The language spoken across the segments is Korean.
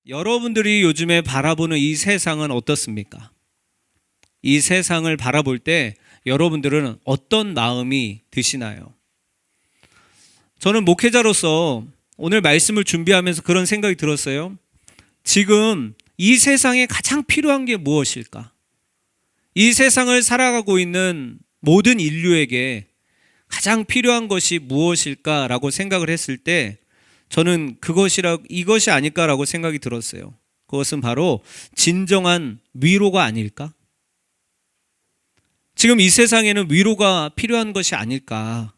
여러분들이 요즘에 바라보는 이 세상은 어떻습니까? 이 세상을 바라볼 때 여러분들은 어떤 마음이 드시나요? 저는 목회자로서 오늘 말씀을 준비하면서 그런 생각이 들었어요. 지금 이 세상에 가장 필요한 게 무엇일까? 이 세상을 살아가고 있는 모든 인류에게 가장 필요한 것이 무엇일까라고 생각을 했을 때 저는 이것이 아닐까라고 생각이 들었어요. 그것은 바로 진정한 위로가 아닐까? 지금 이 세상에는 위로가 필요한 것이 아닐까?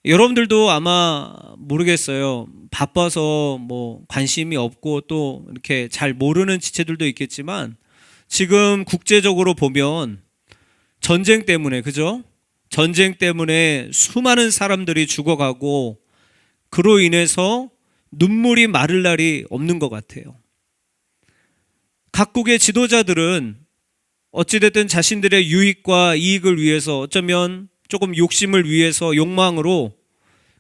여러분들도 아마 모르겠어요. 바빠서 관심이 없고 또 이렇게 잘 모르는 지체들도 있겠지만 지금 국제적으로 보면 전쟁 때문에, 그죠? 전쟁 때문에 수많은 사람들이 죽어가고 그로 인해서 눈물이 마를 날이 없는 것 같아요. 각국의 지도자들은 어찌됐든 자신들의 유익과 이익을 위해서 어쩌면 조금 욕심을 위해서 욕망으로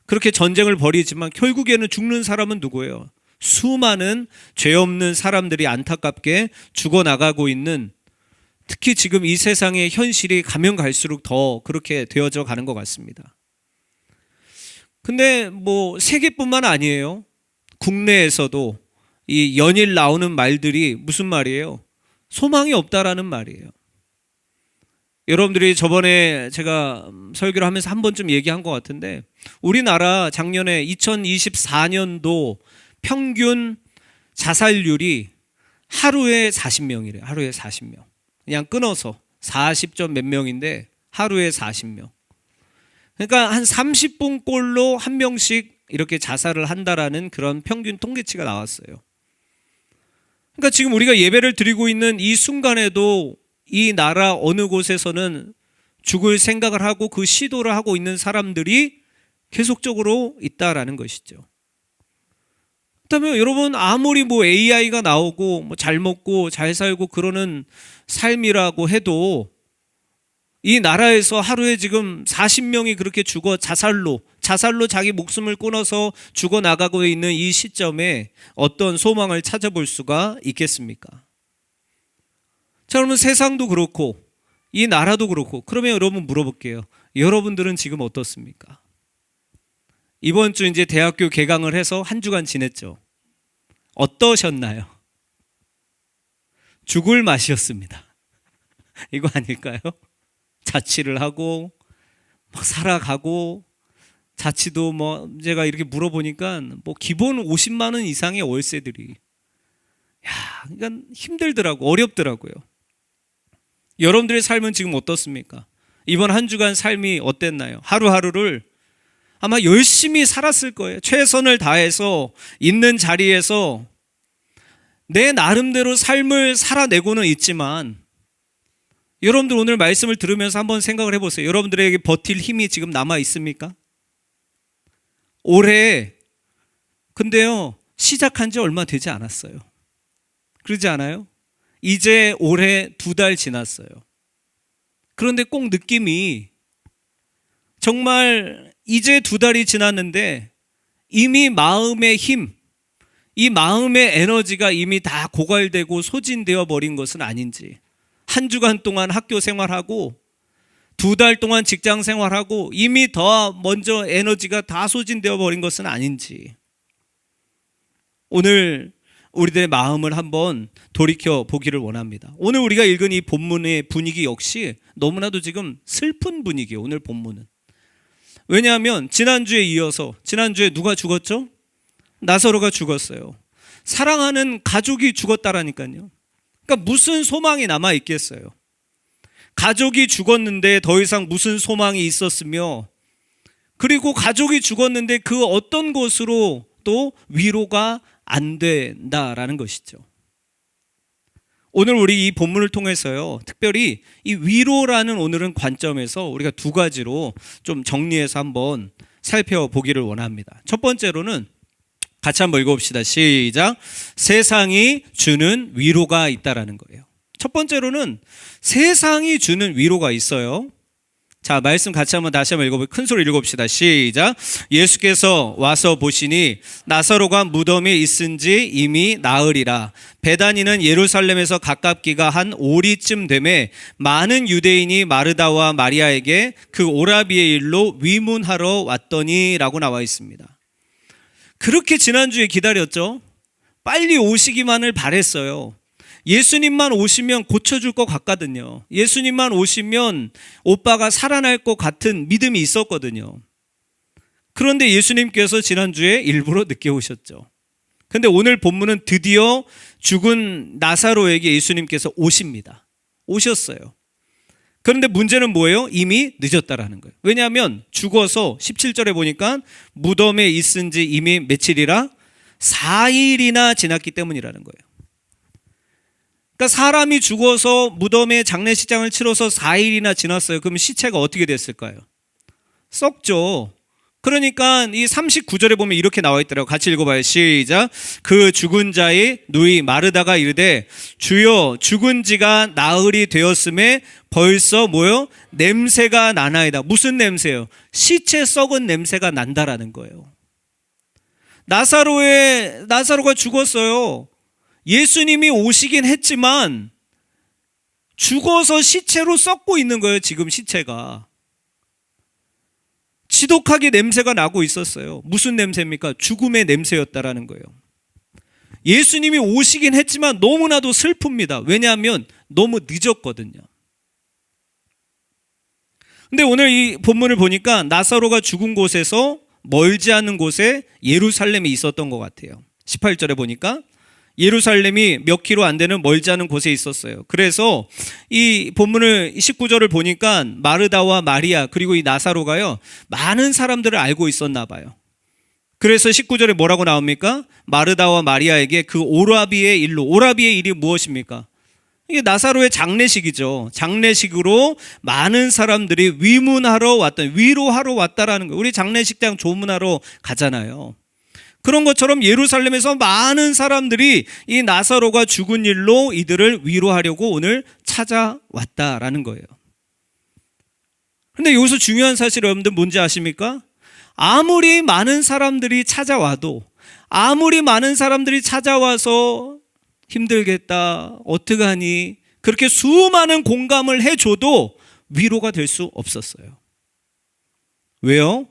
그렇게 전쟁을 벌이지만 결국에는 죽는 사람은 누구예요? 수많은 죄 없는 사람들이 안타깝게 죽어나가고 있는, 특히 지금 이 세상의 현실이 가면 갈수록 더 그렇게 되어져 가는 것 같습니다. 근데 세계뿐만 아니에요. 국내에서도 이 연일 나오는 말들이 무슨 말이에요? 소망이 없다라는 말이에요. 여러분들이 저번에 제가 설교를 하면서 한 번쯤 얘기한 것 같은데 우리나라 작년에 2024년도 평균 자살률이 하루에 40명이래요. 하루에 40명. 그냥 끊어서 40점 몇 명인데 하루에 40명. 그러니까 한 30분 꼴로 한 명씩 이렇게 자살을 한다라는 그런 평균 통계치가 나왔어요. 그러니까 지금 우리가 예배를 드리고 있는 이 순간에도 이 나라 어느 곳에서는 죽을 생각을 하고 그 시도를 하고 있는 사람들이 계속적으로 있다라는 것이죠. 그렇다면 여러분, 아무리 AI가 나오고 잘 먹고 잘 살고 그러는 삶이라고 해도 이 나라에서 하루에 지금 40명이 그렇게 자살로 자기 목숨을 끊어서 죽어나가고 있는 이 시점에 어떤 소망을 찾아볼 수가 있겠습니까? 자, 그러면 세상도 그렇고 이 나라도 그렇고, 그러면 여러분 물어볼게요. 여러분들은 지금 어떻습니까? 이번 주 이제 대학교 개강을 해서 한 주간 지냈죠. 어떠셨나요? 죽을 맛이었습니다. 이거 아닐까요? 자취를 하고 살아가고, 자취도 제가 이렇게 물어보니까 기본 50만 원 이상의 월세들이, 그러니까 힘들더라고, 어렵더라고요. 여러분들의 삶은 지금 어떻습니까? 이번 한 주간 삶이 어땠나요? 하루하루를 아마 열심히 살았을 거예요. 최선을 다해서 있는 자리에서 내 나름대로 삶을 살아내고는 있지만, 여러분들 오늘 말씀을 들으면서 한번 생각을 해보세요. 여러분들에게 버틸 힘이 지금 남아 있습니까? 올해 근데요, 시작한 지 얼마 되지 않았어요. 그러지 않아요? 이제 올해 2달 지났어요. 그런데 꼭 느낌이 정말 이제 2달이 지났는데 이미 마음의 힘, 이 마음의 에너지가 이미 다 고갈되고 소진되어 버린 것은 아닌지, 한 주간 동안 학교 생활하고 2달 동안 직장 생활하고 이미 더 먼저 에너지가 다 소진되어 버린 것은 아닌지, 오늘 우리들의 마음을 한번 돌이켜 보기를 원합니다. 오늘 우리가 읽은 이 본문의 분위기 역시 너무나도 지금 슬픈 분위기예요. 오늘 본문은. 왜냐하면 지난주에 이어서, 지난주에 누가 죽었죠? 나사로가 죽었어요. 사랑하는 가족이 죽었다라니까요. 그러니까 무슨 소망이 남아 있겠어요? 가족이 죽었는데 더 이상 무슨 소망이 있었으며, 그리고 가족이 죽었는데 그 어떤 것으로 또 위로가 안 된다라는 것이죠. 오늘 우리 이 본문을 통해서요, 특별히 이 위로라는 오늘은 관점에서 우리가 2가지로 좀 정리해서 한번 살펴보기를 원합니다. 첫 번째로는 같이 한번 읽어봅시다. 시작. 세상이 주는 위로가 있다라는 거예요. 첫 번째로는 세상이 주는 위로가 있어요. 자, 말씀 같이 한번 다시 한번 읽어볼게요. 큰 소리 읽어봅시다. 시작. 예수께서 와서 보시니 나사로가 무덤에 있은지 이미 나으리라. 베다니는 예루살렘에서 가깝기가 한 오리쯤 되매 많은 유대인이 마르다와 마리아에게 그 오라비의 일로 위문하러 왔더니 라고 나와 있습니다. 그렇게 지난주에 기다렸죠. 빨리 오시기만을 바랬어요. 예수님만 오시면 고쳐줄 것 같거든요. 예수님만 오시면 오빠가 살아날 것 같은 믿음이 있었거든요. 그런데 예수님께서 지난주에 일부러 늦게 오셨죠. 근데 오늘 본문은 드디어 죽은 나사로에게 예수님께서 오십니다. 오셨어요. 그런데 문제는 뭐예요? 이미 늦었다라는 거예요. 왜냐하면 죽어서 17절에 보니까 무덤에 있은 지 이미 며칠이라 4일이나 지났기 때문이라는 거예요. 그러니까 사람이 죽어서 무덤에 장례식장을 치러서 4일이나 지났어요. 그럼 시체가 어떻게 됐을까요? 썩죠. 그러니까 이 39절에 보면 이렇게 나와 있더라고요. 같이 읽어봐요. 시작. 그 죽은 자의 누이 마르다가 이르되 주여 죽은 지가 나흘이 되었음에 벌써 뭐요? 냄새가 나나이다. 무슨 냄새요? 시체 썩은 냄새가 난다라는 거예요. 나사로가 죽었어요. 예수님이 오시긴 했지만 죽어서 시체로 썩고 있는 거예요. 지금 시체가 지독하게 냄새가 나고 있었어요. 무슨 냄새입니까? 죽음의 냄새였다라는 거예요. 예수님이 오시긴 했지만 너무나도 슬픕니다. 왜냐하면 너무 늦었거든요. 근데 오늘 이 본문을 보니까 나사로가 죽은 곳에서 멀지 않은 곳에 예루살렘이 있었던 것 같아요. 18절에 보니까 예루살렘이 몇 킬로 안 되는 멀지 않은 곳에 있었어요. 그래서 이 본문을 19절을 보니까 마르다와 마리아 그리고 이 나사로가요 많은 사람들을 알고 있었나 봐요. 그래서 19절에 뭐라고 나옵니까? 마르다와 마리아에게 그 오라비의 일로, 오라비의 일이 무엇입니까? 이게 나사로의 장례식이죠. 장례식으로 많은 사람들이 위로하러 왔다라는 거예요. 우리 장례식장 조문하러 가잖아요. 그런 것처럼 예루살렘에서 많은 사람들이 이 나사로가 죽은 일로 이들을 위로하려고 오늘 찾아왔다라는 거예요. 그런데 여기서 중요한 사실 여러분들 뭔지 아십니까? 아무리 많은 사람들이 찾아와도, 아무리 많은 사람들이 찾아와서 힘들겠다, 어떡하니, 그렇게 수많은 공감을 해줘도 위로가 될 수 없었어요. 왜요?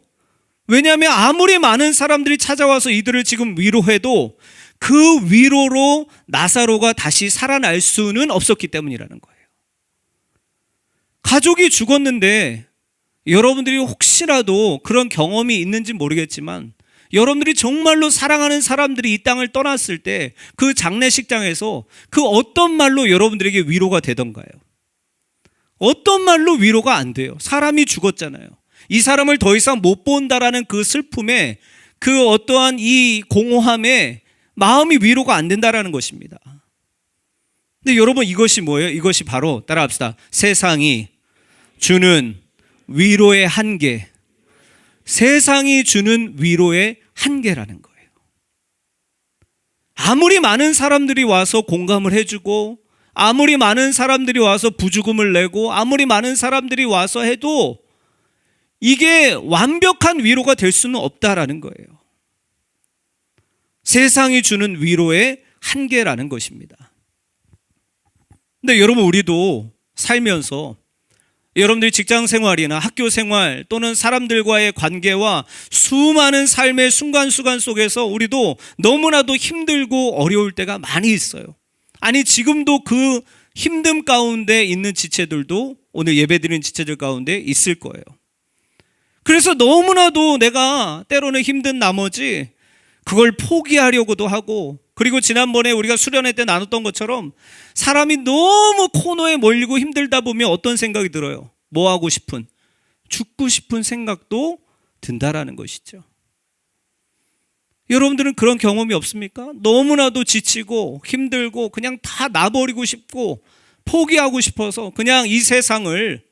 왜냐하면 아무리 많은 사람들이 찾아와서 이들을 지금 위로해도 그 위로로 나사로가 다시 살아날 수는 없었기 때문이라는 거예요. 가족이 죽었는데 여러분들이 혹시라도 그런 경험이 있는지 모르겠지만 여러분들이 정말로 사랑하는 사람들이 이 땅을 떠났을 때 그 장례식장에서 그 어떤 말로 여러분들에게 위로가 되던가요? 어떤 말로 위로가 안 돼요. 사람이 죽었잖아요. 이 사람을 더 이상 못 본다라는 그 슬픔에 그 어떠한 이 공허함에 마음이 위로가 안 된다라는 것입니다. 근데 여러분 이것이 뭐예요? 이것이 바로 따라합시다. 세상이 주는 위로의 한계. 세상이 주는 위로의 한계라는 거예요. 아무리 많은 사람들이 와서 공감을 해주고 아무리 많은 사람들이 와서 부죽음을 내고 아무리 많은 사람들이 와서 해도 이게 완벽한 위로가 될 수는 없다라는 거예요. 세상이 주는 위로의 한계라는 것입니다. 근데 여러분 우리도 살면서 여러분들이 직장 생활이나 학교 생활 또는 사람들과의 관계와 수많은 삶의 순간순간 속에서 우리도 너무나도 힘들고 어려울 때가 많이 있어요. 아니 지금도 그 힘듦 가운데 있는 지체들도 오늘 예배드리는 지체들 가운데 있을 거예요. 그래서 너무나도 내가 때로는 힘든 나머지 그걸 포기하려고도 하고 그리고 지난번에 우리가 수련회 때 나눴던 것처럼 사람이 너무 코너에 몰리고 힘들다 보면 어떤 생각이 들어요? 뭐 하고 싶은? 죽고 싶은 생각도 든다라는 것이죠. 여러분들은 그런 경험이 없습니까? 너무나도 지치고 힘들고 그냥 다 놔버리고 싶고 포기하고 싶어서 그냥 이 세상을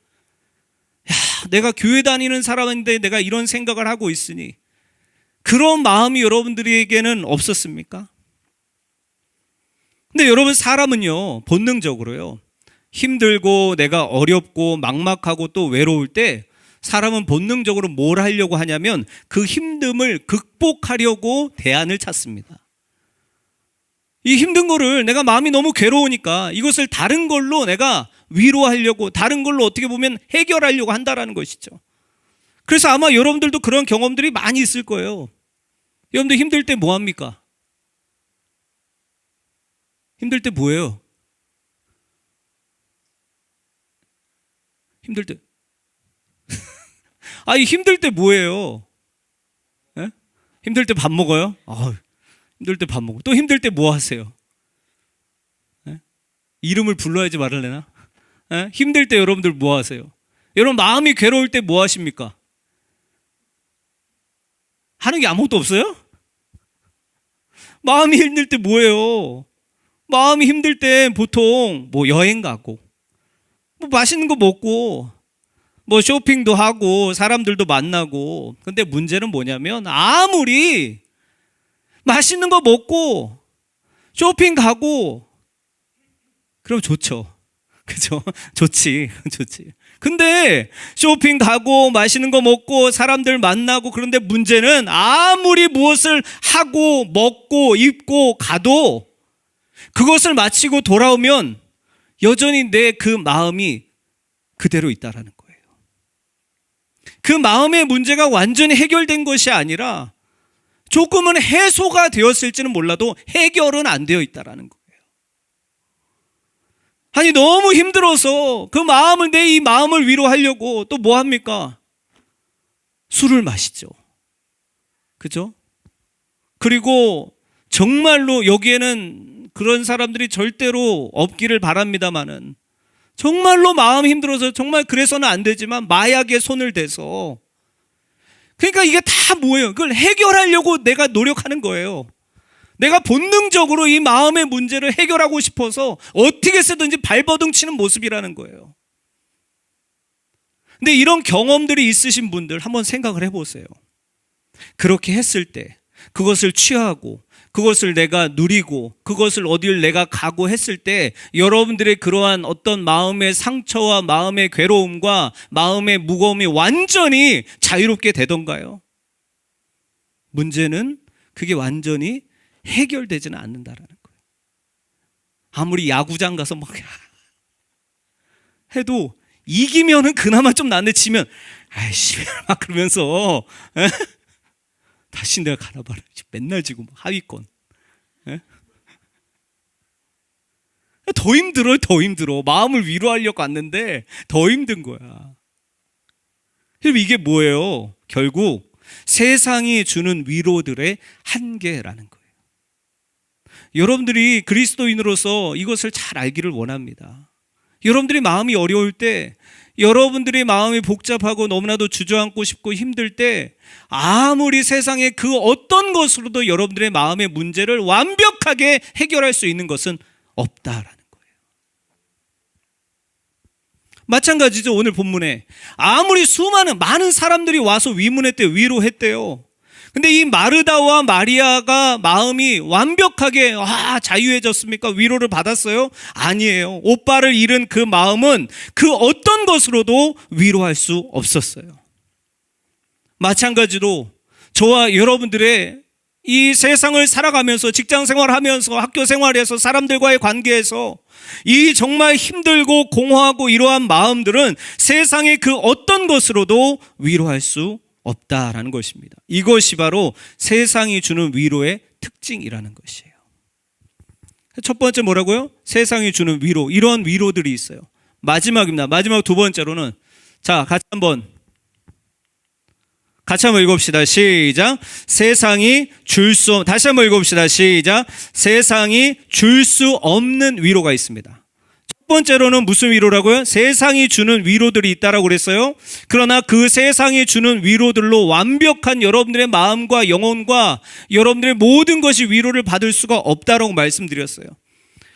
내가 교회 다니는 사람인데 내가 이런 생각을 하고 있으니 그런 마음이 여러분들에게는 없었습니까? 근데 여러분 사람은요 본능적으로요 힘들고 내가 어렵고 막막하고 또 외로울 때 사람은 본능적으로 뭘 하려고 하냐면 그 힘듦을 극복하려고 대안을 찾습니다. 이 힘든 거를 내가 마음이 너무 괴로우니까 이것을 다른 걸로 내가 위로하려고, 다른 걸로 어떻게 보면 해결하려고 한다라는 것이죠. 그래서 아마 여러분들도 그런 경험들이 많이 있을 거예요. 여러분들 힘들 때 뭐 합니까? 힘들 때 뭐예요? 힘들 때 힘들 때 뭐예요? 예? 힘들 때 밥 먹어요? 힘들 때 밥 먹고. 또 힘들 때 뭐 하세요? 예? 이름을 불러야지 말을 내나? 예? 힘들 때 여러분들 뭐 하세요? 여러분 마음이 괴로울 때 뭐 하십니까? 하는 게 아무것도 없어요? 마음이 힘들 때 뭐예요? 마음이 힘들 때 보통 뭐 여행 가고, 뭐 맛있는 거 먹고, 뭐 쇼핑도 하고, 사람들도 만나고. 근데 문제는 뭐냐면 아무리 맛있는 거 먹고 쇼핑 가고 그럼 좋죠. 그죠? 좋지. 근데 쇼핑 가고 맛있는 거 먹고 사람들 만나고, 그런데 문제는 아무리 무엇을 하고 먹고 입고 가도 그것을 마치고 돌아오면 여전히 내 그 마음이 그대로 있다라는 거예요. 그 마음의 문제가 완전히 해결된 것이 아니라 조금은 해소가 되었을지는 몰라도 해결은 안 되어 있다라는 거예요. 아니 너무 힘들어서 그 마음을, 내 이 마음을 위로하려고 또 뭐 합니까? 술을 마시죠. 그죠? 그리고 정말로 여기에는 그런 사람들이 절대로 없기를 바랍니다마는, 정말로 마음이 힘들어서 정말 그래서는 안 되지만 마약에 손을 대서, 그러니까 이게 다 뭐예요? 그걸 해결하려고 내가 노력하는 거예요. 내가 본능적으로 이 마음의 문제를 해결하고 싶어서 어떻게 쓰든지 발버둥 치는 모습이라는 거예요. 근데 이런 경험들이 있으신 분들 한번 생각을 해보세요. 그렇게 했을 때 그것을 취하고 그것을 내가 누리고 그것을 어딜 내가 가고 했을 때 여러분들의 그러한 어떤 마음의 상처와 마음의 괴로움과 마음의 무거움이 완전히 자유롭게 되던가요? 문제는 그게 완전히 해결되지는 않는다라는 거예요. 아무리 야구장 가서 막 해도 이기면은 그나마 좀 낫는데 지면 아이씨 막 그러면서 다시 내가 가라봐라. 맨날 지고 막 하위권. 더 힘들어요. 더 힘들어. 마음을 위로하려고 왔는데 더 힘든 거야. 그럼 이게 뭐예요? 결국 세상이 주는 위로들의 한계라는 거예요. 여러분들이 그리스도인으로서 이것을 잘 알기를 원합니다. 여러분들이 마음이 어려울 때, 여러분들의 마음이 복잡하고 너무나도 주저앉고 싶고 힘들 때 아무리 세상의 그 어떤 것으로도 여러분들의 마음의 문제를 완벽하게 해결할 수 있는 것은 없다라는 거예요. 마찬가지죠. 오늘 본문에 아무리 많은 사람들이 와서 위문했대요. 위로했대요. 근데 이 마르다와 마리아가 마음이 완벽하게 자유해졌습니까? 위로를 받았어요? 아니에요. 오빠를 잃은 그 마음은 그 어떤 것으로도 위로할 수 없었어요. 마찬가지로 저와 여러분들의 이 세상을 살아가면서, 직장 생활하면서, 학교 생활에서, 사람들과의 관계에서 이 정말 힘들고 공허하고 이러한 마음들은 세상의 그 어떤 것으로도 위로할 수 없다라는 것입니다. 이것이 바로 세상이 주는 위로의 특징이라는 것이에요. 첫 번째 뭐라고요? 세상이 주는 위로, 이런 위로들이 있어요. 마지막입니다. 마지막 두 번째로는, 자, 같이 한번 읽어봅시다. 시작. 다시 한번 읽어봅시다. 시작. 세상이 줄 수 없는 위로가 있습니다. 첫 번째로는 무슨 위로라고요? 세상이 주는 위로들이 있다라고 그랬어요. 그러나 그 세상이 주는 위로들로 완벽한 여러분들의 마음과 영혼과 여러분들의 모든 것이 위로를 받을 수가 없다라고 말씀드렸어요.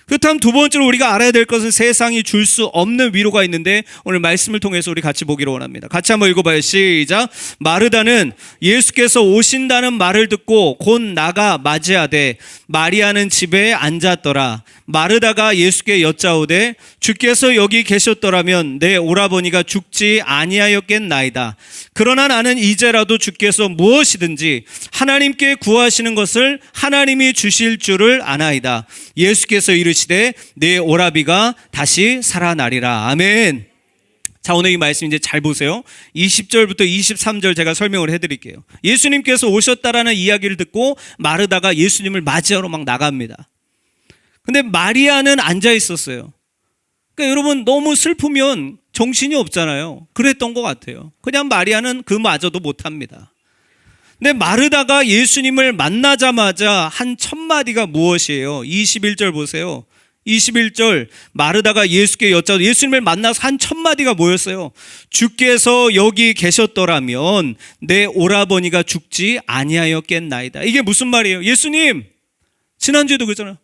그렇다면 두 번째로 우리가 알아야 될 것은 세상이 줄 수 없는 위로가 있는데 오늘 말씀을 통해서 우리 같이 보기를 원합니다. 같이 한번 읽어봐요. 시작. 마르다는 예수께서 오신다는 말을 듣고 곧 나가 맞이하되 마리아는 집에 앉았더라. 마르다가 예수께 여짜오되 주께서 여기 계셨더라면 내 오라버니가 죽지 아니하였겠나이다. 그러나 나는 이제라도 주께서 무엇이든지 하나님께 구하시는 것을 하나님이 주실 줄을 아나이다. 예수께서 이르시되 내 오라비가 다시 살아나리라. 아멘. 자, 오늘 이 말씀 이제 잘 보세요. 20절부터 23절 제가 설명을 해드릴게요. 예수님께서 오셨다라는 이야기를 듣고 마르다가 예수님을 맞이하러 막 나갑니다. 근데 마리아는 앉아 있었어요. 그러니까 여러분, 너무 슬프면 정신이 없잖아요. 그랬던 것 같아요. 그냥 마리아는 그마저도 못합니다. 근데 마르다가 예수님을 만나자마자 한 첫 마디가 무엇이에요? 21절 보세요. 21절 마르다가 예수께 여짜도 예수님을 만나서 한 첫 마디가 뭐였어요? 주께서 여기 계셨더라면 내 오라버니가 죽지 아니하였겠나이다. 이게 무슨 말이에요? 예수님, 지난주에도 그랬잖아요.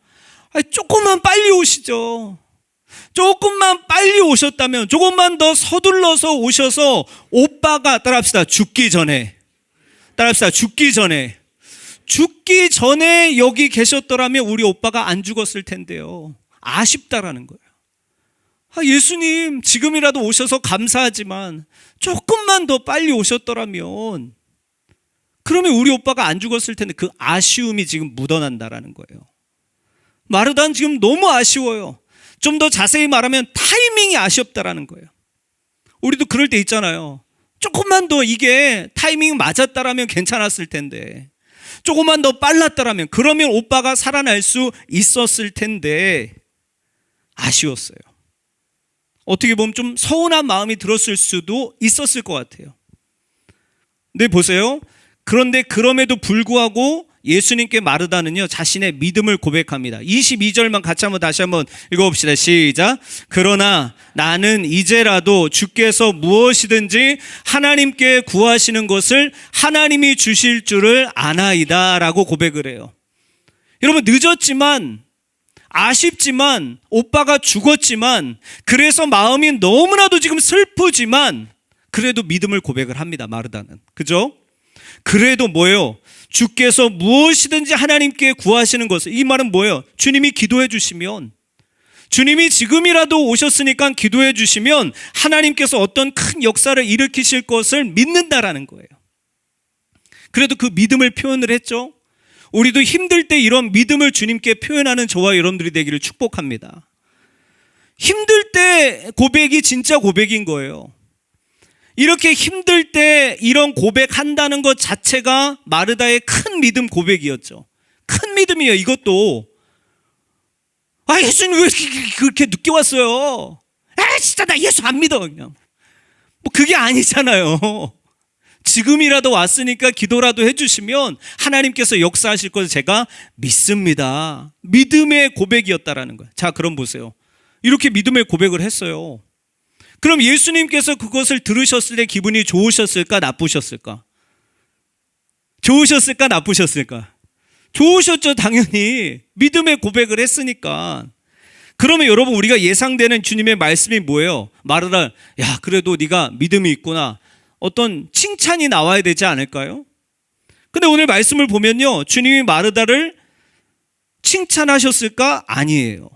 조금만 빨리 오시죠. 조금만 빨리 오셨다면, 조금만 더 서둘러서 오셔서 오빠가, 따라합시다, 죽기 전에 여기 계셨더라면 우리 오빠가 안 죽었을 텐데요. 아쉽다라는 거예요. 예수님, 지금이라도 오셔서 감사하지만 조금만 더 빨리 오셨더라면 그러면 우리 오빠가 안 죽었을 텐데, 그 아쉬움이 지금 묻어난다라는 거예요. 마르다는 지금 너무 아쉬워요. 좀 더 자세히 말하면 타이밍이 아쉽다라는 거예요. 우리도 그럴 때 있잖아요. 조금만 더 이게 타이밍 맞았다라면 괜찮았을 텐데, 조금만 더 빨랐다라면, 그러면 오빠가 살아날 수 있었을 텐데 아쉬웠어요. 어떻게 보면 좀 서운한 마음이 들었을 수도 있었을 것 같아요. 근데 보세요. 그런데 그럼에도 불구하고 예수님께 마르다는요, 자신의 믿음을 고백합니다. 22절만 같이 한번 다시 한번 읽어봅시다. 시작. 그러나 나는 이제라도 주께서 무엇이든지 하나님께 구하시는 것을 하나님이 주실 줄을 아나이다 라고 고백을 해요. 여러분, 늦었지만, 아쉽지만, 오빠가 죽었지만, 그래서 마음이 너무나도 지금 슬프지만 그래도 믿음을 고백을 합니다. 마르다는. 그죠? 그래도 뭐예요? 주께서 무엇이든지 하나님께 구하시는 것을, 이 말은 뭐예요? 주님이 기도해 주시면, 주님이 지금이라도 오셨으니까 기도해 주시면 하나님께서 어떤 큰 역사를 일으키실 것을 믿는다라는 거예요. 그래도 그 믿음을 표현을 했죠. 우리도 힘들 때 이런 믿음을 주님께 표현하는 저와 여러분들이 되기를 축복합니다. 힘들 때 고백이 진짜 고백인 거예요. 이렇게 힘들 때 이런 고백한다는 것 자체가 마르다의 큰 믿음 고백이었죠. 큰 믿음이에요, 이것도. 예수님 왜 그렇게 늦게 왔어요? 진짜 나 예수 안 믿어. 그냥. 그게 아니잖아요. 지금이라도 왔으니까 기도라도 해주시면 하나님께서 역사하실 것을 제가 믿습니다. 믿음의 고백이었다라는 거예요. 자, 그럼 보세요. 이렇게 믿음의 고백을 했어요. 그럼 예수님께서 그것을 들으셨을 때 기분이 좋으셨을까, 나쁘셨을까? 좋으셨을까, 나쁘셨을까? 좋으셨죠, 당연히. 믿음의 고백을 했으니까. 그러면 여러분, 우리가 예상되는 주님의 말씀이 뭐예요? 마르다, 야, 그래도 네가 믿음이 있구나. 어떤 칭찬이 나와야 되지 않을까요? 근데 오늘 말씀을 보면요, 주님이 마르다를 칭찬하셨을까? 아니에요.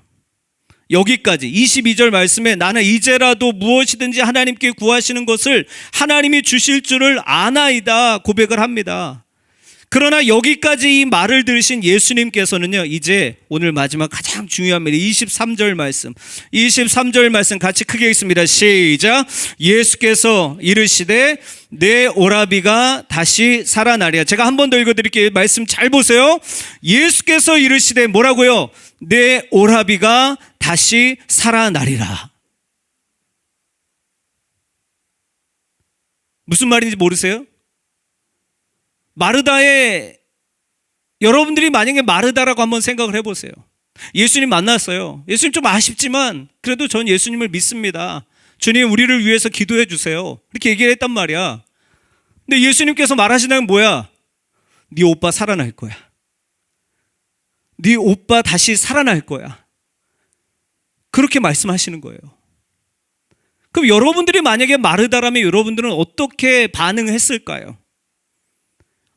여기까지 22절 말씀에 나는 이제라도 무엇이든지 하나님께 구하시는 것을 하나님이 주실 줄을 아나이다 고백을 합니다. 그러나 여기까지 이 말을 들으신 예수님께서는요, 이제 오늘 마지막 가장 중요합니다. 23절 말씀 같이 크게 읽습니다. 시작. 예수께서 이르시되 내 오라비가 다시 살아나리라. 제가 한 번 더 읽어드릴게요. 말씀 잘 보세요. 예수께서 이르시되 뭐라고요? 내 오라비가 다시 살아나리라. 무슨 말인지 모르세요? 마르다의, 여러분들이 만약에 마르다라고 한번 생각을 해보세요. 예수님 만났어요. 예수님 좀 아쉽지만 그래도 전 예수님을 믿습니다. 주님, 우리를 위해서 기도해 주세요. 이렇게 얘기를 했단 말이야. 근데 예수님께서 말하시는 건 뭐야? 네 오빠 살아날 거야. 네 오빠 다시 살아날 거야. 그렇게 말씀하시는 거예요. 그럼 여러분들이 만약에 마르다라면 여러분들은 어떻게 반응했을까요?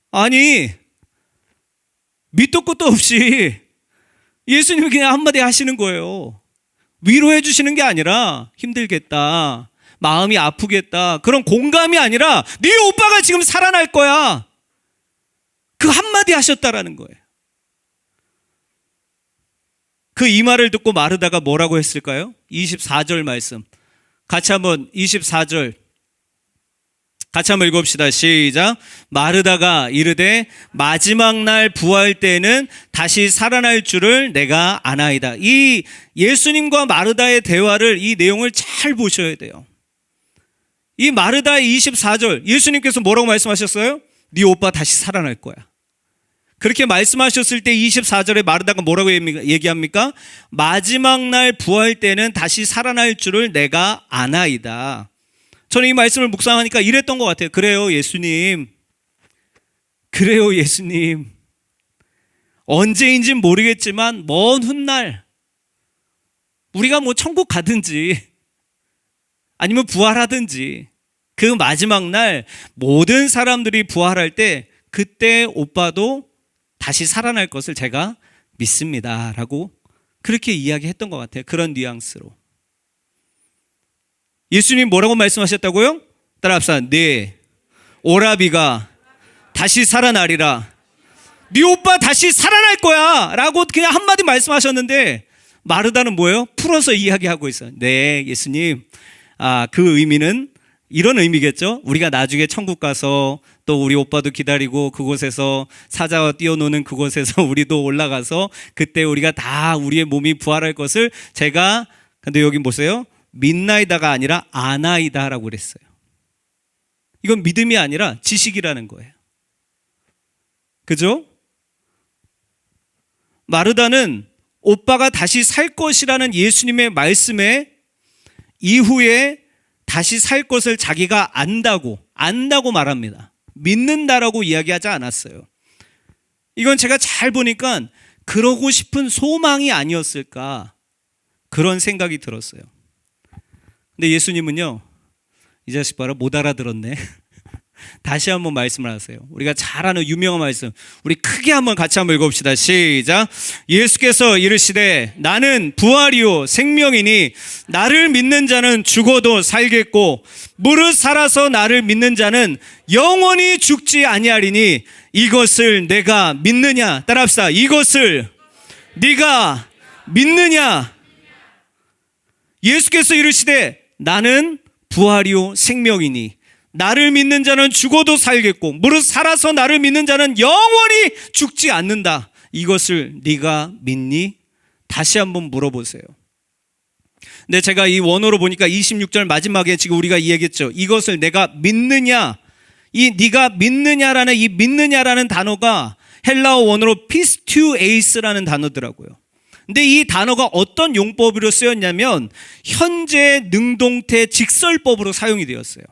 아니, 밑도 끝도 없이 예수님이 그냥 한마디 하시는 거예요. 위로해 주시는 게 아니라 힘들겠다, 마음이 아프겠다, 그런 공감이 아니라 네 오빠가 지금 살아날 거야, 그 한마디 하셨다라는 거예요. 그 이 말을 듣고 마르다가 뭐라고 했을까요? 24절 말씀 같이 한번 24절 같이 한번 읽읍시다. 시작. 마르다가 이르되 마지막 날 부활 때는 다시 살아날 줄을 내가 아나이다. 이 예수님과 마르다의 대화를, 이 내용을 잘 보셔야 돼요. 이 마르다의 24절 예수님께서 뭐라고 말씀하셨어요? 네 오빠 다시 살아날 거야. 그렇게 말씀하셨을 때 24절에 마르다가 뭐라고 얘기합니까? 마지막 날 부활 때는 다시 살아날 줄을 내가 아나이다. 저는 이 말씀을 묵상하니까 이랬던 것 같아요. 그래요, 예수님. 그래요, 예수님. 언제인진 모르겠지만 먼 훗날 우리가 뭐 천국 가든지 아니면 부활하든지 그 마지막 날 모든 사람들이 부활할 때 그때 오빠도 다시 살아날 것을 제가 믿습니다 라고 그렇게 이야기했던 것 같아요. 그런 뉘앙스로. 예수님 뭐라고 말씀하셨다고요? 따라합시다. 네 오라비가 다시 살아나리라. 네 오빠 다시 살아날 거야 라고 그냥 한마디 말씀하셨는데 마르다는 뭐예요? 풀어서 이야기하고 있어요. 네, 예수님. 그 의미는 이런 의미겠죠. 우리가 나중에 천국 가서 또 우리 오빠도 기다리고 그곳에서 사자와 뛰어노는 그곳에서 우리도 올라가서 그때 우리가 다 우리의 몸이 부활할 것을 제가, 근데 여기 보세요, 믿나이다가 아니라 아나이다라고 그랬어요. 이건 믿음이 아니라 지식이라는 거예요. 그죠? 마르다는 오빠가 다시 살 것이라는 예수님의 말씀에 이후에 다시 살 것을 자기가 안다고 말합니다. 믿는다라고 이야기하지 않았어요. 이건 제가 잘 보니까 그러고 싶은 소망이 아니었을까 그런 생각이 들었어요. 근데 예수님은요, 이 자식 봐라, 못 알아들었네. 다시 한번 말씀을 하세요. 우리가 잘 아는 유명한 말씀, 우리 크게 한번 같이 한번 읽어봅시다. 시작. 예수께서 이르시되 나는 부활이요 생명이니 나를 믿는 자는 죽어도 살겠고 무릇 살아서 나를 믿는 자는 영원히 죽지 아니하리니 이것을 내가 믿느냐. 따라합시다. 이것을 네가 믿느냐. 예수께서 이르시되 나는 부활이요 생명이니 나를 믿는 자는 죽어도 살겠고 무릇 살아서 나를 믿는 자는 영원히 죽지 않는다. 이것을 네가 믿니? 다시 한번 물어보세요. 근데 제가 이 원어로 보니까 26절 마지막에 지금 우리가 이야기했죠. 이것을 내가 믿느냐. 이 네가 믿느냐라는 이 믿느냐라는 단어가 헬라어 원어로 피스튜에이스라는 단어더라고요. 근데 이 단어가 어떤 용법으로 쓰였냐면 현재 능동태 직설법으로 사용이 되었어요.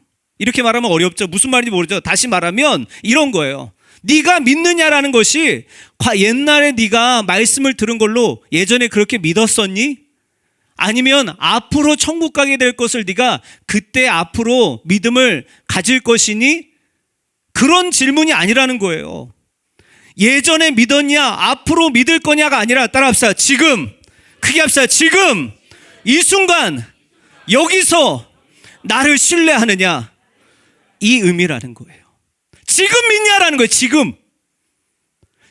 이렇게 말하면 어렵죠. 무슨 말인지 모르죠. 다시 말하면 이런 거예요. 네가 믿느냐라는 것이 옛날에 네가 말씀을 들은 걸로 예전에 그렇게 믿었었니? 아니면 앞으로 천국 가게 될 것을 네가 그때 앞으로 믿음을 가질 것이니? 그런 질문이 아니라는 거예요. 예전에 믿었냐, 앞으로 믿을 거냐가 아니라, 따라합시다. 지금, 크게 합시다. 지금, 이 순간, 여기서 나를 신뢰하느냐, 이 의미라는 거예요. 지금 믿냐라는 거예요.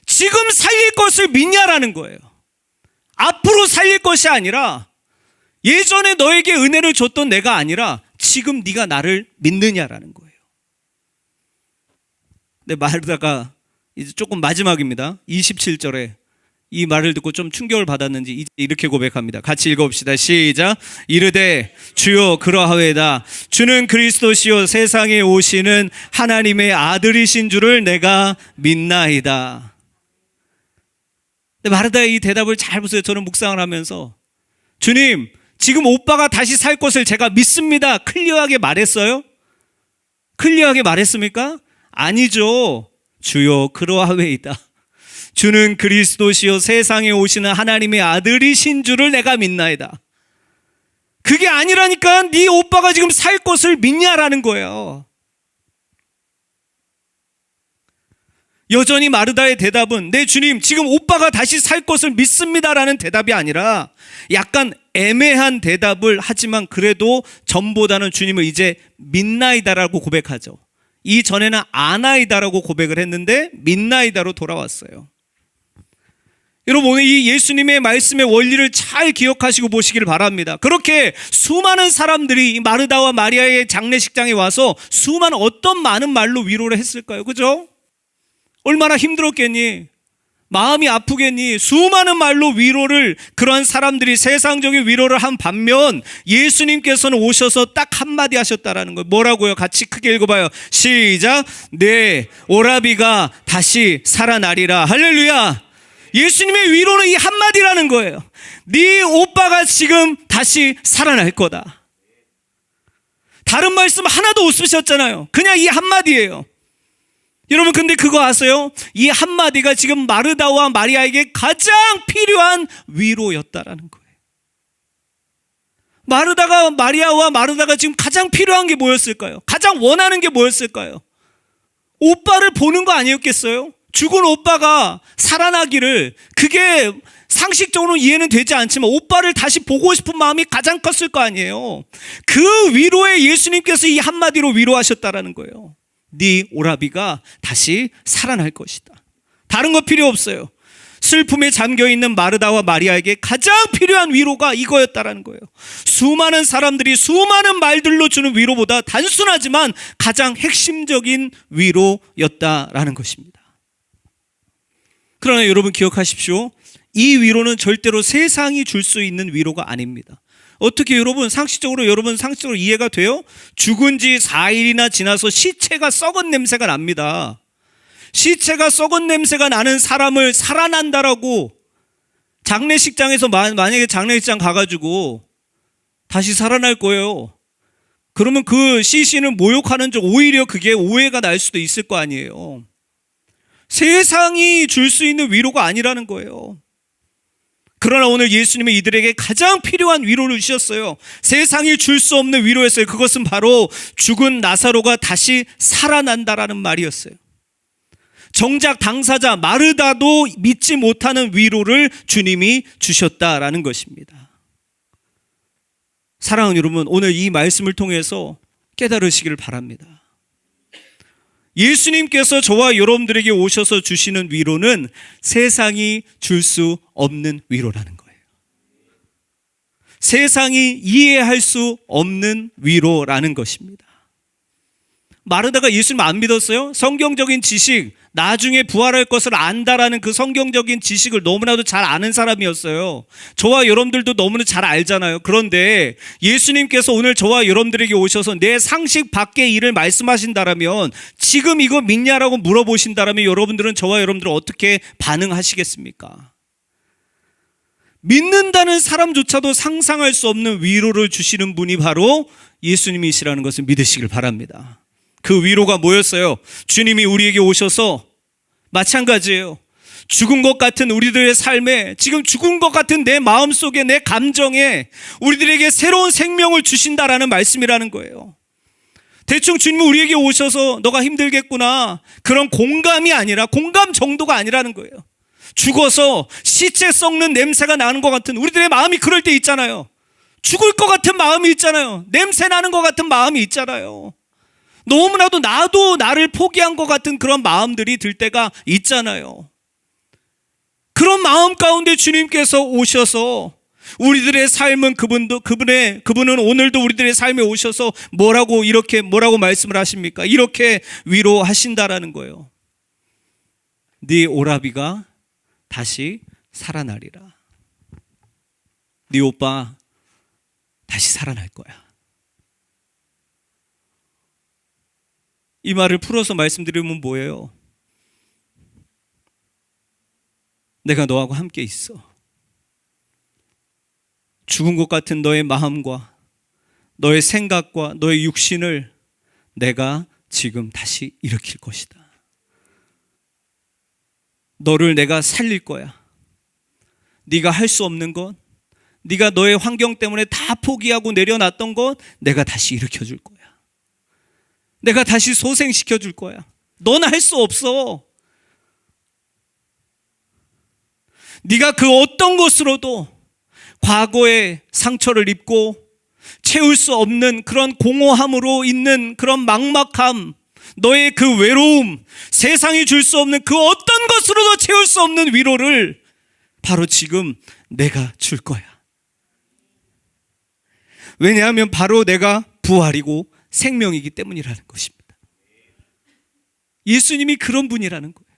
지금 살릴 것을 믿냐라는 거예요. 앞으로 살릴 것이 아니라 예전에 너에게 은혜를 줬던 내가 아니라 지금 네가 나를 믿느냐라는 거예요. 근데 마르다가 이제 조금 마지막입니다. 27절에 이 말을 듣고 좀 충격을 받았는지 이제 이렇게 고백합니다. 같이 읽어봅시다. 시작. 이르되 주여 그러하외다. 주는 그리스도시요 세상에 오시는 하나님의 아들이신 줄을 내가 믿나이다. 근데 마르다의 이 대답을 잘 보세요. 저는 묵상을 하면서 주님, 지금 오빠가 다시 살 것을 제가 믿습니다. 클리어하게 말했어요? 클리어하게 말했습니까? 아니죠. 주여 그러하외이다. 주는 그리스도시요 세상에 오시는 하나님의 아들이신 줄을 내가 믿나이다. 그게 아니라니까. 네 오빠가 지금 살 것을 믿냐라는 거예요. 여전히 마르다의 대답은 네 주님, 지금 오빠가 다시 살 것을 믿습니다라는 대답이 아니라 약간 애매한 대답을 하지만 그래도 전보다는 주님을 이제 믿나이다라고 고백하죠. 이전에는 아나이다라고 고백을 했는데 믿나이다로 돌아왔어요. 여러분, 오늘 이 예수님의 말씀의 원리를 잘 기억하시고 보시길 바랍니다. 그렇게 수많은 사람들이 이 마르다와 마리아의 장례식장에 와서 수많은 어떤 많은 말로 위로를 했을까요? 그죠? 얼마나 힘들었겠니? 마음이 아프겠니? 수많은 말로 위로를, 그러한 사람들이 세상적인 위로를 한 반면 예수님께서는 오셔서 딱 한마디 하셨다라는 거예요. 뭐라고요? 같이 크게 읽어봐요. 시작. 네, 오라비가 다시 살아나리라. 할렐루야. 예수님의 위로는 이 한마디라는 거예요. 네 오빠가 지금 다시 살아날 거다. 다른 말씀 하나도 없으셨잖아요. 그냥 이 한마디예요. 여러분, 근데 그거 아세요? 이 한마디가 지금 마르다와 마리아에게 가장 필요한 위로였다라는 거예요. 마리아와 마르다가 지금 가장 필요한 게 뭐였을까요? 가장 원하는 게 뭐였을까요? 오빠를 보는 거 아니었겠어요? 죽은 오빠가 살아나기를, 그게 상식적으로는 이해는 되지 않지만 오빠를 다시 보고 싶은 마음이 가장 컸을 거 아니에요. 그 위로에 예수님께서 이 한마디로 위로하셨다라는 거예요. 네 오라비가 다시 살아날 것이다. 다른 거 필요 없어요. 슬픔에 잠겨있는 마르다와 마리아에게 가장 필요한 위로가 이거였다라는 거예요. 수많은 사람들이 수많은 말들로 주는 위로보다 단순하지만 가장 핵심적인 위로였다라는 것입니다. 그러나 여러분 기억하십시오. 이 위로는 절대로 세상이 줄 수 있는 위로가 아닙니다. 어떻게 여러분 상식적으로 이해가 돼요? 죽은 지 4일이나 지나서 시체가 썩은 냄새가 납니다. 시체가 썩은 냄새가 나는 사람을 살아난다라고, 장례식장에서 만약에 장례식장 가가지고 다시 살아날 거예요. 그러면 그 시신을 모욕하는 적, 오히려 그게 오해가 날 수도 있을 거 아니에요. 세상이 줄 수 있는 위로가 아니라는 거예요. 그러나 오늘 예수님은 이들에게 가장 필요한 위로를 주셨어요. 세상이 줄 수 없는 위로였어요. 그것은 바로 죽은 나사로가 다시 살아난다라는 말이었어요. 정작 당사자 마르다도 믿지 못하는 위로를 주님이 주셨다라는 것입니다. 사랑하는 여러분, 오늘 이 말씀을 통해서 깨달으시길 바랍니다. 예수님께서 저와 여러분들에게 오셔서 주시는 위로는 세상이 줄 수 없는 위로라는 거예요. 세상이 이해할 수 없는 위로라는 것입니다. 마르다가 예수님 안 믿었어요? 성경적인 지식, 나중에 부활할 것을 안다라는 그 성경적인 지식을 너무나도 잘 아는 사람이었어요. 저와 여러분들도 너무나 잘 알잖아요. 그런데 예수님께서 오늘 저와 여러분들에게 오셔서 내 상식 밖의 일을 말씀하신다라면, 지금 이거 믿냐라고 물어보신다라면 여러분들은, 저와 여러분들은 어떻게 반응하시겠습니까? 믿는다는 사람조차도 상상할 수 없는 위로를 주시는 분이 바로 예수님이시라는 것을 믿으시길 바랍니다. 그 위로가 뭐였어요? 주님이 우리에게 오셔서, 마찬가지예요. 죽은 것 같은 우리들의 삶에, 지금 죽은 것 같은 내 마음속에, 내 감정에 우리들에게 새로운 생명을 주신다라는 말씀이라는 거예요. 대충 주님이 우리에게 오셔서 너가 힘들겠구나, 그런 공감이 아니라, 공감 정도가 아니라는 거예요. 죽어서 시체 썩는 냄새가 나는 것 같은 우리들의 마음이 그럴 때 있잖아요. 죽을 것 같은 마음이 있잖아요. 냄새 나는 것 같은 마음이 있잖아요. 너무나도 나도 나를 포기한 것 같은 그런 마음들이 들 때가 있잖아요. 그런 마음 가운데 주님께서 오셔서 우리들의 삶은, 그분은 오늘도 우리들의 삶에 오셔서 뭐라고 말씀을 하십니까? 이렇게 위로하신다라는 거예요. 네 오라비가 다시 살아나리라. 네 오빠 다시 살아날 거야. 이 말을 풀어서 말씀드리면 뭐예요? 내가 너하고 함께 있어. 죽은 것 같은 너의 마음과 너의 생각과 너의 육신을 내가 지금 다시 일으킬 것이다. 너를 내가 살릴 거야. 네가 할 수 없는 것, 네가 너의 환경 때문에 다 포기하고 내려놨던 것 내가 다시 일으켜 줄 거야. 내가 다시 소생시켜 줄 거야. 너는 할 수 없어. 네가 그 어떤 것으로도 과거의 상처를 입고 채울 수 없는 그런 공허함으로 있는 그런 막막함, 너의 그 외로움, 세상이 줄 수 없는 그 어떤 것으로도 채울 수 없는 위로를 바로 지금 내가 줄 거야. 왜냐하면 바로 내가 부활이고 생명이기 때문이라는 것입니다. 예수님이 그런 분이라는 거예요.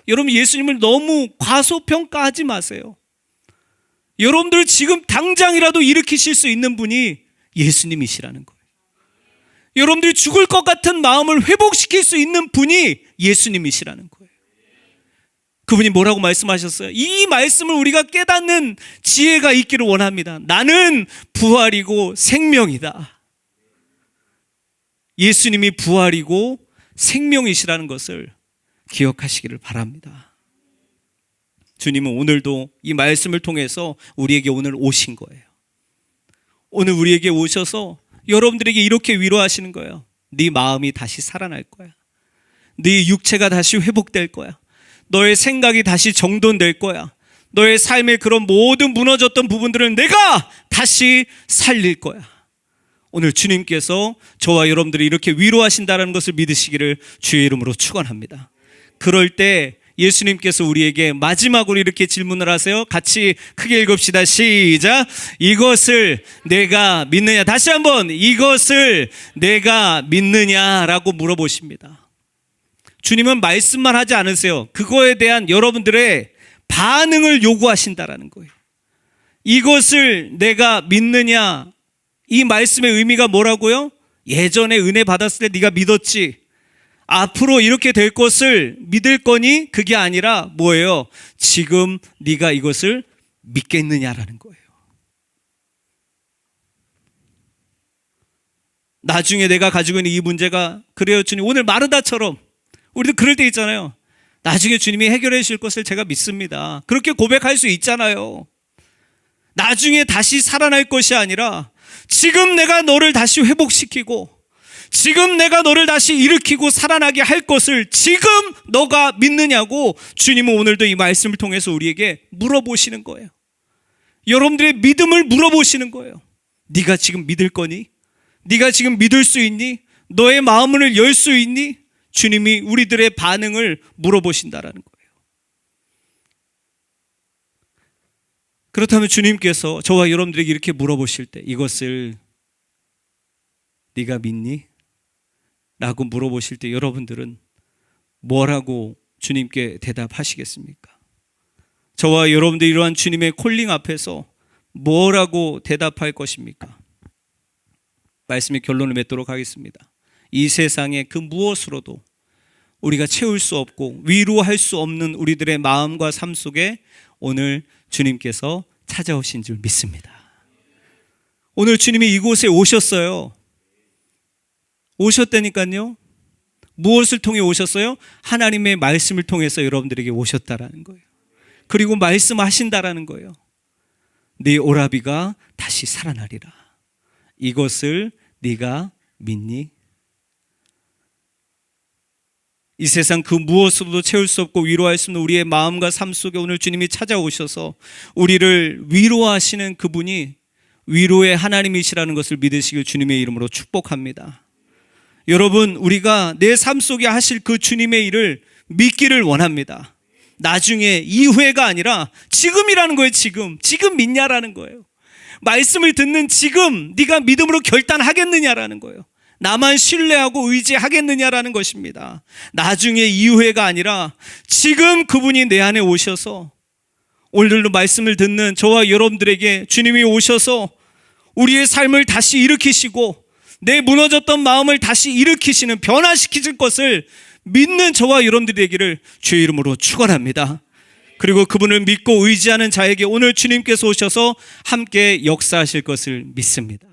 여러분, 예수님을 너무 과소평가하지 마세요. 여러분들 지금 당장이라도 일으키실 수 있는 분이 예수님이시라는 거예요. 여러분들이 죽을 것 같은 마음을 회복시킬 수 있는 분이 예수님이시라는 거예요. 그분이 뭐라고 말씀하셨어요? 이 말씀을 우리가 깨닫는 지혜가 있기를 원합니다. 나는 부활이고 생명이다. 예수님이 부활이고 생명이시라는 것을 기억하시기를 바랍니다. 주님은 오늘도 이 말씀을 통해서 우리에게 오늘 오신 거예요. 오늘 우리에게 오셔서 여러분들에게 이렇게 위로하시는 거예요. 네 마음이 다시 살아날 거야. 네 육체가 다시 회복될 거야. 너의 생각이 다시 정돈될 거야. 너의 삶의 그런 모든 무너졌던 부분들을 내가 다시 살릴 거야. 오늘 주님께서 저와 여러분들이 이렇게 위로하신다는 것을 믿으시기를 주의 이름으로 축원합니다. 그럴 때 예수님께서 우리에게 마지막으로 이렇게 질문을 하세요. 같이 크게 읽읍시다. 시작. 이것을 내가 믿느냐? 다시 한번, 이것을 내가 믿느냐라고 물어보십니다. 주님은 말씀만 하지 않으세요. 그거에 대한 여러분들의 반응을 요구하신다라는 거예요. 이것을 내가 믿느냐? 이 말씀의 의미가 뭐라고요? 예전에 은혜 받았을 때 네가 믿었지. 앞으로 이렇게 될 것을 믿을 거니? 그게 아니라 뭐예요? 지금 네가 이것을 믿겠느냐라는 거예요. 나중에 내가 가지고 있는 이 문제가, 그래요 주님, 오늘 마르다처럼 우리도 그럴 때 있잖아요. 나중에 주님이 해결해 주실 것을 제가 믿습니다. 그렇게 고백할 수 있잖아요. 나중에 다시 살아날 것이 아니라 지금 내가 너를 다시 회복시키고 지금 내가 너를 다시 일으키고 살아나게 할 것을 지금 너가 믿느냐고 주님은 오늘도 이 말씀을 통해서 우리에게 물어보시는 거예요. 여러분들의 믿음을 물어보시는 거예요. 네가 지금 믿을 거니? 네가 지금 믿을 수 있니? 너의 마음을 열 수 있니? 주님이 우리들의 반응을 물어보신다라는 거예요. 그렇다면 주님께서 저와 여러분들에게 이렇게 물어보실 때 이것을 네가 믿니? 라고 물어보실 때 여러분들은 뭐라고 주님께 대답하시겠습니까? 저와 여러분들 이러한 주님의 콜링 앞에서 뭐라고 대답할 것입니까? 말씀의 결론을 맺도록 하겠습니다. 이 세상의 그 무엇으로도 우리가 채울 수 없고 위로할 수 없는 우리들의 마음과 삶 속에 오늘 주님께서 찾아오신 줄 믿습니다. 오늘 주님이 이곳에 오셨어요. 오셨다니까요. 무엇을 통해 오셨어요? 하나님의 말씀을 통해서 여러분들에게 오셨다라는 거예요. 그리고 말씀하신다라는 거예요. 네 오라비가 다시 살아나리라. 이것을 네가 믿니? 이 세상 그 무엇으로도 채울 수 없고 위로할 수 없는 우리의 마음과 삶 속에 오늘 주님이 찾아오셔서 우리를 위로하시는 그분이 위로의 하나님이시라는 것을 믿으시길 주님의 이름으로 축복합니다. 여러분, 우리가 내 삶 속에 하실 그 주님의 일을 믿기를 원합니다. 나중에 이후에가 아니라 지금이라는 거예요. 지금 믿냐라는 거예요. 말씀을 듣는 지금 네가 믿음으로 결단하겠느냐라는 거예요. 나만 신뢰하고 의지하겠느냐라는 것입니다. 나중에 이후에가 아니라 지금 그분이 내 안에 오셔서 오늘도 말씀을 듣는 저와 여러분들에게 주님이 오셔서 우리의 삶을 다시 일으키시고 내 무너졌던 마음을 다시 일으키시는, 변화시키실 것을 믿는 저와 여러분들이 되기를 주의 이름으로 축원합니다. 그리고 그분을 믿고 의지하는 자에게 오늘 주님께서 오셔서 함께 역사하실 것을 믿습니다.